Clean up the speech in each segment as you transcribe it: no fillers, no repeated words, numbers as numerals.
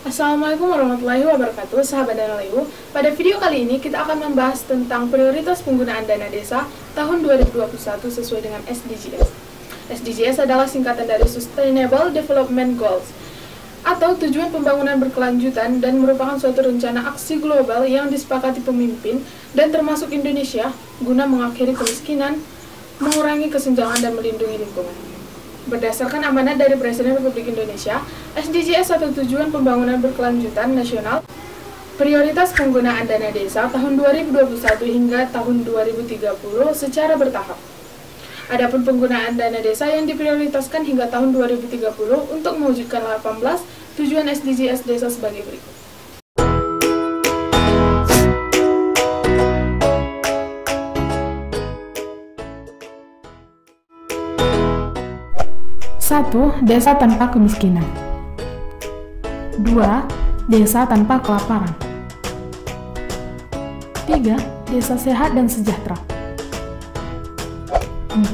Assalamualaikum warahmatullahi wabarakatuh, sahabat Dana Lewu. Pada video kali ini kita akan membahas tentang prioritas penggunaan dana desa tahun 2021 sesuai dengan SDGs. SDGs adalah singkatan dari Sustainable Development Goals atau tujuan pembangunan berkelanjutan dan merupakan suatu rencana aksi global yang disepakati pemimpin dan termasuk Indonesia guna mengakhiri kemiskinan, mengurangi kesenjangan dan melindungi lingkungan. Berdasarkan amanat dari Presiden Republik Indonesia, SDGs atau Tujuan Pembangunan Berkelanjutan Nasional, prioritas penggunaan dana desa tahun 2021 hingga tahun 2030 secara bertahap. Adapun penggunaan dana desa yang diprioritaskan hingga tahun 2030 untuk mewujudkan 18 tujuan SDGs desa sebagai berikut. Satu, desa tanpa kemiskinan. 2. Desa tanpa kelaparan. 3. Desa sehat dan sejahtera. 4.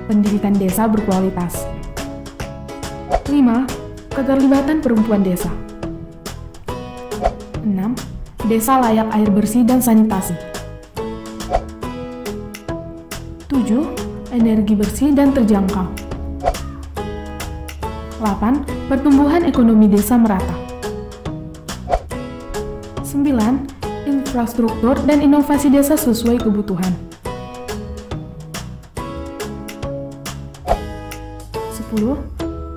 Pendidikan desa berkualitas. 5. Keterlibatan perempuan desa. 6. Desa layak air bersih dan sanitasi. 7. Energi bersih dan terjangkau. 8. Pertumbuhan ekonomi desa merata. 9. Infrastruktur dan inovasi desa sesuai kebutuhan. 10.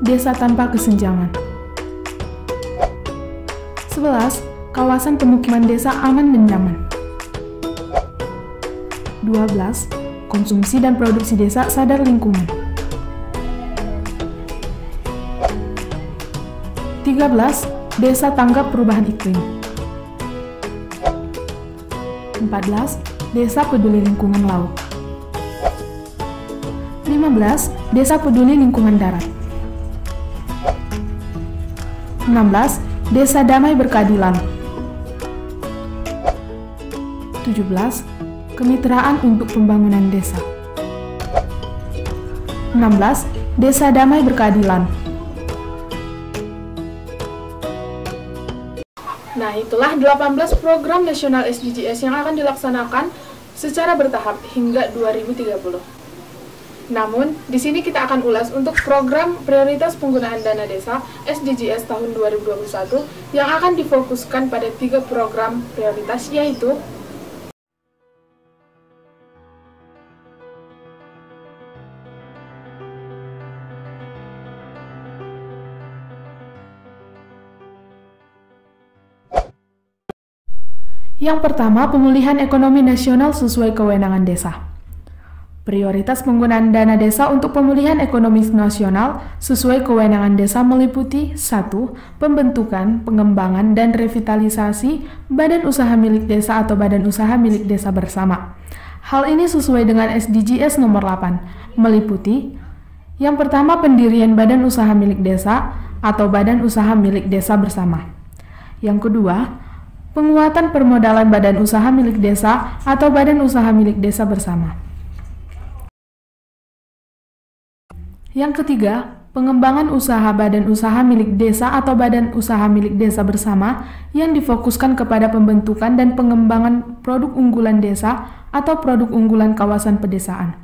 Desa tanpa kesenjangan. 11. Kawasan pemukiman desa aman dan nyaman. 12. Konsumsi dan produksi desa sadar lingkungan. 13. Desa tanggap perubahan iklim. 14. Desa peduli lingkungan laut. 15. Desa peduli lingkungan darat. 16. Desa damai berkeadilan. 17. Kemitraan untuk pembangunan desa. 16. Desa damai berkeadilan. Nah, itulah 18 program nasional SDGs yang akan dilaksanakan secara bertahap hingga 2030. Namun, di sini kita akan ulas untuk program prioritas penggunaan dana desa SDGs tahun 2021 yang akan difokuskan pada 3 program prioritas, yaitu Yang pertama, pemulihan ekonomi nasional sesuai kewenangan desa. Prioritas penggunaan dana desa untuk pemulihan ekonomi nasional sesuai kewenangan desa meliputi 1. Pembentukan, pengembangan, dan revitalisasi badan usaha milik desa atau badan usaha milik desa bersama. Hal ini sesuai dengan SDGs nomor 8, meliputi yang pertama pendirian badan usaha milik desa atau badan usaha milik desa bersama. Yang kedua, penguatan permodalan badan usaha milik desa atau badan usaha milik desa bersama. Yang ketiga, pengembangan usaha badan usaha milik desa atau badan usaha milik desa bersama yang difokuskan kepada pembentukan dan pengembangan produk unggulan desa atau produk unggulan kawasan pedesaan.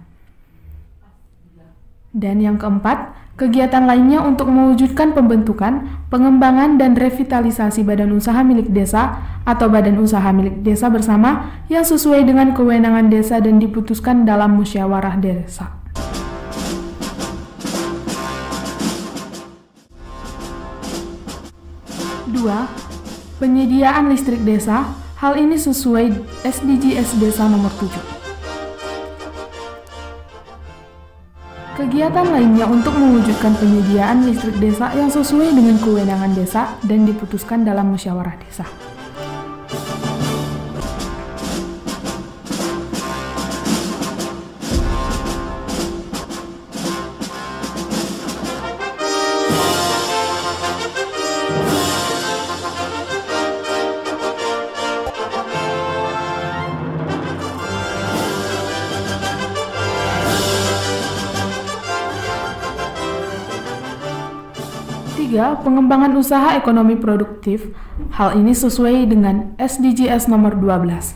Dan yang keempat, kegiatan lainnya untuk mewujudkan pembentukan, pengembangan, dan revitalisasi badan usaha milik desa atau badan usaha milik desa bersama yang sesuai dengan kewenangan desa dan diputuskan dalam musyawarah desa. Dua, penyediaan listrik desa. Hal ini sesuai SDGs desa nomor 7. Kegiatan lainnya untuk mewujudkan penyediaan listrik desa yang sesuai dengan kewenangan desa dan diputuskan dalam musyawarah desa. Ketiga, pengembangan usaha ekonomi produktif. Hal ini sesuai dengan SDGs nomor 12.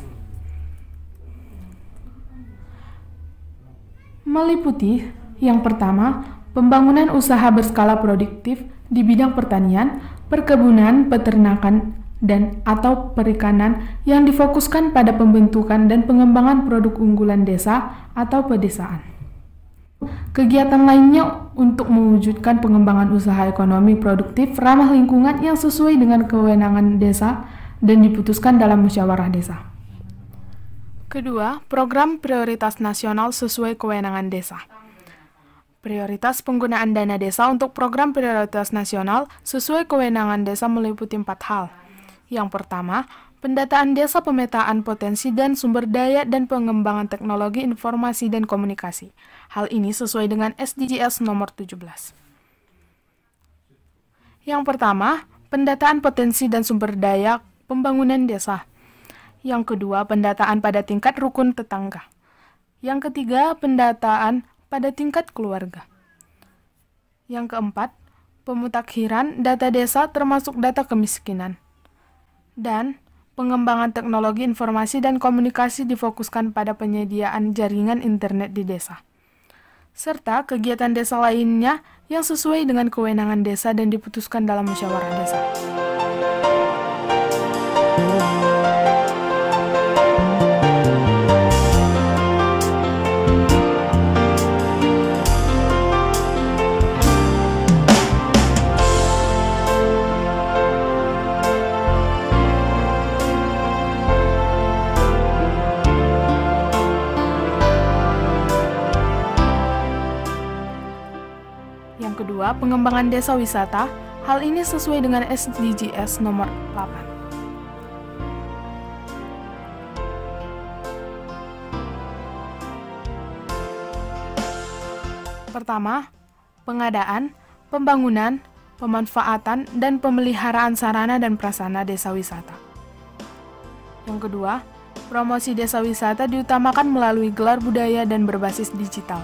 Meliputi yang pertama, pembangunan usaha berskala produktif di bidang pertanian, perkebunan, peternakan, dan atau perikanan yang difokuskan pada pembentukan dan pengembangan produk unggulan desa atau pedesaan. Kegiatan lainnya untuk mewujudkan pengembangan usaha ekonomi produktif ramah lingkungan yang sesuai dengan kewenangan desa dan diputuskan dalam musyawarah desa. Kedua, program prioritas nasional sesuai kewenangan desa. Prioritas penggunaan dana desa untuk program prioritas nasional sesuai kewenangan desa meliputi 4 hal. Yang pertama, pendataan desa, pemetaan potensi dan sumber daya, dan pengembangan teknologi informasi dan komunikasi. Hal ini sesuai dengan SDGs nomor 17. Yang pertama, pendataan potensi dan sumber daya pembangunan desa. Yang kedua, pendataan pada tingkat rukun tetangga. Yang ketiga, pendataan pada tingkat keluarga. Yang keempat, pemutakhiran data desa termasuk data kemiskinan. Dan pengembangan teknologi informasi dan komunikasi difokuskan pada penyediaan jaringan internet di desa. Serta kegiatan desa lainnya yang sesuai dengan kewenangan desa dan diputuskan dalam musyawarah desa. Yang kedua, pengembangan desa wisata. Hal ini sesuai dengan SDGs nomor 8. Pertama, pengadaan, pembangunan, pemanfaatan, dan pemeliharaan sarana dan prasarana desa wisata. Yang kedua, promosi desa wisata diutamakan melalui gelar budaya dan berbasis digital.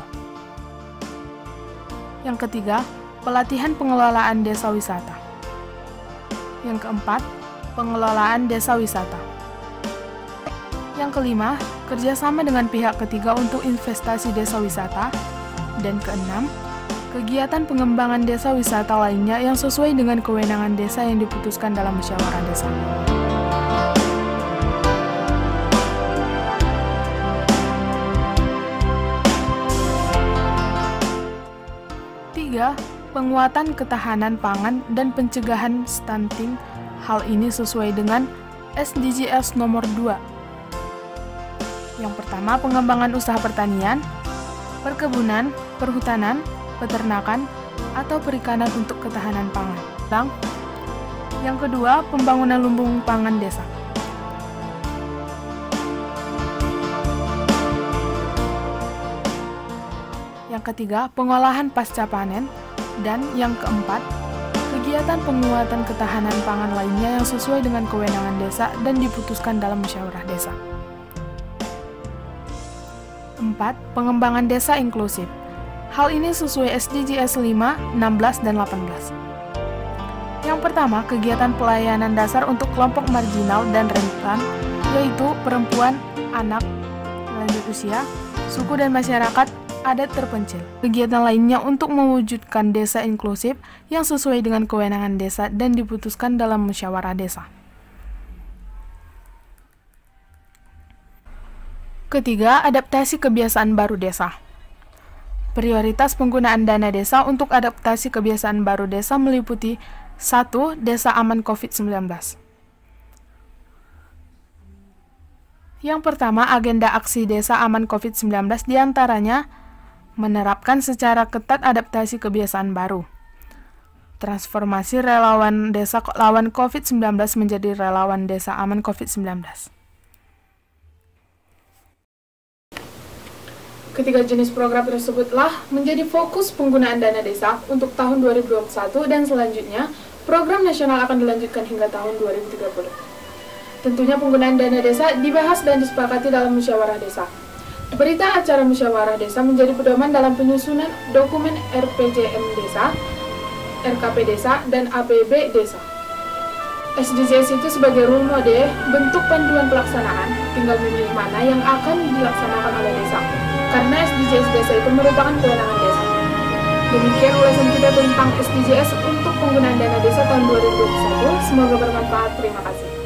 Yang ketiga, pelatihan pengelolaan desa wisata. Yang keempat, pengelolaan desa wisata. Yang kelima, kerjasama dengan pihak ketiga untuk investasi desa wisata. Dan keenam, kegiatan pengembangan desa wisata lainnya yang sesuai dengan kewenangan desa yang diputuskan dalam musyawarah desa. Penguatan ketahanan pangan dan pencegahan stunting. Hal ini sesuai dengan SDGs nomor 2. Yang pertama, pengembangan usaha pertanian, perkebunan, perhutanan, peternakan, atau perikanan untuk ketahanan pangan. Yang kedua, pembangunan lumbung pangan desa. Yang ketiga, pengolahan pasca panen. Dan yang keempat, kegiatan penguatan ketahanan pangan lainnya yang sesuai dengan kewenangan desa dan diputuskan dalam musyawarah desa. 4. Pengembangan desa inklusif. Hal ini sesuai SDGs 5, 16, dan 18. Yang pertama, kegiatan pelayanan dasar untuk kelompok marginal dan rentan, yaitu perempuan, anak, lanjut usia, suku dan masyarakat adat terpencil. Kegiatan lainnya untuk mewujudkan desa inklusif yang sesuai dengan kewenangan desa dan diputuskan dalam musyawarah desa. Ketiga, adaptasi kebiasaan baru desa. Prioritas penggunaan dana desa untuk adaptasi kebiasaan baru desa meliputi 1. Desa aman COVID-19. Yang pertama, agenda aksi desa aman COVID-19 diantaranya menerapkan secara ketat adaptasi kebiasaan baru. Transformasi relawan desa lawan COVID-19 menjadi relawan desa aman COVID-19. Ketiga jenis program tersebutlah menjadi fokus penggunaan dana desa untuk tahun 2021 dan selanjutnya program nasional akan dilanjutkan hingga tahun 2030. Tentunya penggunaan dana desa dibahas dan disepakati dalam musyawarah desa. Berita acara musyawarah desa menjadi pedoman dalam penyusunan dokumen RPJM desa RKP Desa, dan APB Desa. SDGs itu sebagai rule model, bentuk panduan pelaksanaan, tinggal memilih mana yang akan dilaksanakan oleh desa. Karena SDGs desa itu merupakan kewenangan desa. Demikian ulasan kita tentang SDGs untuk penggunaan dana desa tahun 2021. Semoga bermanfaat. Terima kasih.